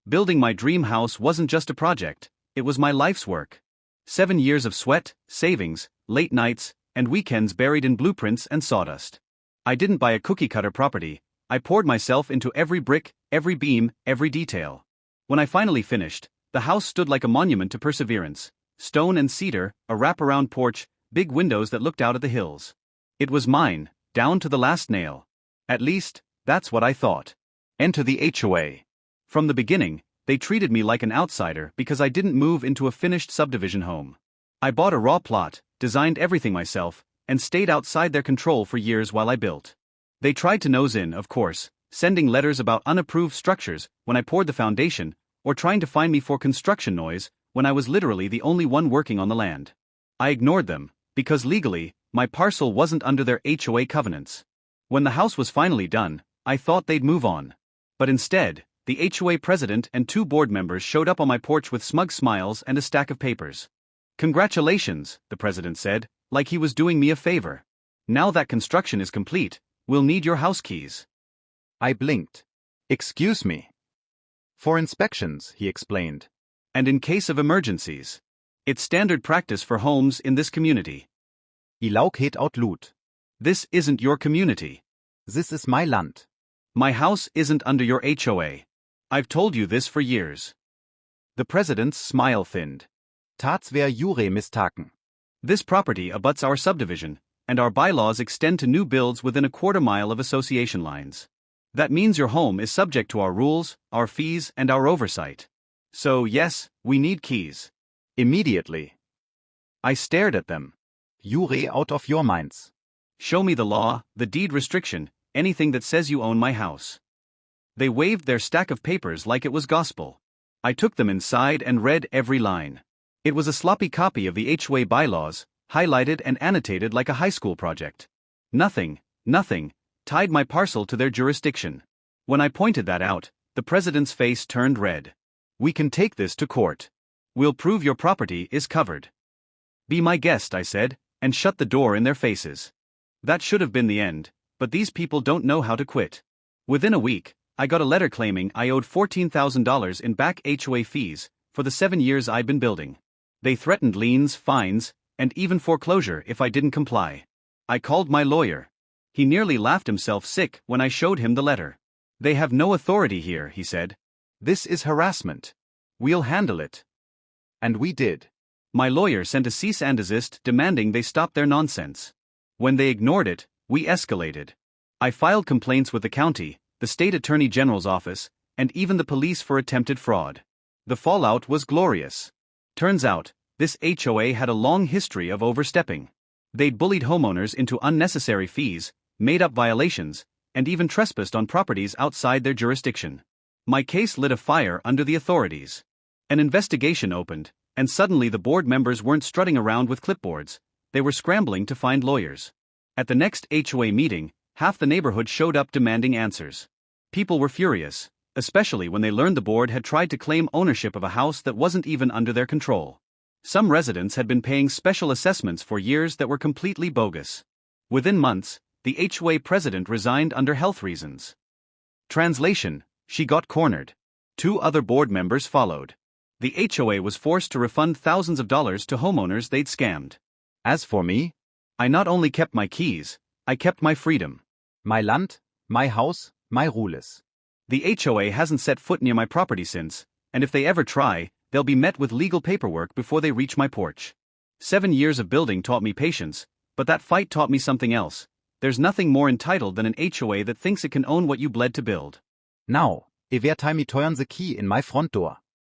Building my dream house wasn't just a project, it was my life's work. 7 years of sweat, savings, late nights, and weekends buried in blueprints and sawdust. I didn't buy a cookie-cutter property, I poured myself into every brick, every beam, every detail. When I finally finished, the house stood like a monument to perseverance. Stone and cedar, a wraparound porch, big windows that looked out at the hills. It was mine, down to the last nail. At least, that's what I thought. Enter the HOA. From the beginning, they treated me like an outsider because I didn't move into a finished subdivision home. I bought a raw plot, designed everything myself, and stayed outside their control for years while I built. They tried to nose in, of course, sending letters about unapproved structures when I poured the foundation, or trying to fine me for construction noise when I was literally the only one working on the land. I ignored them, because legally, my parcel wasn't under their HOA covenants. When the house was finally done, I thought they'd move on. But instead, the HOA president and 2 board members showed up on my porch with smug smiles and a stack of papers. "Congratulations," the president said, like he was doing me a favor. "Now that construction is complete, we'll need your house keys." I blinked. "Excuse me." "For inspections," he explained. "And in case of emergencies. It's standard practice for homes in this community." I laug het out lut. "This isn't your community. This is my land. My house isn't under your HOA. I've told you this for years." The president's smile thinned. Tats wär jure mistaken. "This property abuts our subdivision, and our bylaws extend to new builds within a quarter-mile of association lines. That means your home is subject to our rules, our fees, and our oversight. So yes, we need keys. Immediately." I stared at them. Jure out of your minds. "Show me the law, the deed restriction, anything that says you own my house." They waved their stack of papers like it was gospel. I took them inside and read every line. It was a sloppy copy of the HOA bylaws, highlighted and annotated like a high school project. Nothing tied my parcel to their jurisdiction. When I pointed that out, the president's face turned red. "We can take this to court. We'll prove your property is covered." "Be my guest," I said, and shut the door in their faces. That should have been the end, but these people don't know how to quit. Within a week, I got a letter claiming I owed $14,000 in back HOA fees for the 7 years I'd been building. They threatened liens, fines, and even foreclosure if I didn't comply. I called my lawyer. He nearly laughed himself sick when I showed him the letter. "They have no authority here," he said. "This is harassment. We'll handle it." And we did. My lawyer sent a cease and desist demanding they stop their nonsense. When they ignored it, we escalated. I filed complaints with the county, the state attorney general's office, and even the police for attempted fraud. The fallout was glorious. Turns out, this HOA had a long history of overstepping. They'd bullied homeowners into unnecessary fees, made up violations, and even trespassed on properties outside their jurisdiction. My case lit a fire under the authorities. An investigation opened, and suddenly the board members weren't strutting around with clipboards, they were scrambling to find lawyers. At the next HOA meeting, half the neighborhood showed up demanding answers. People were furious, especially when they learned the board had tried to claim ownership of a house that wasn't even under their control. Some residents had been paying special assessments for years that were completely bogus. Within months, the HOA president resigned under health reasons. Translation: she got cornered. 2 other board members followed. The HOA was forced to refund thousands of dollars to homeowners they'd scammed. As for me, I not only kept my keys, I kept my freedom. My land, my house, my rules. The HOA hasn't set foot near my property since, and if they ever try, they'll be met with legal paperwork before they reach my porch. 7 years of building taught me patience, but that fight taught me something else. There's nothing more entitled than an HOA that thinks it can own what you bled to build. Now, I wer time me teuern the key in my front door.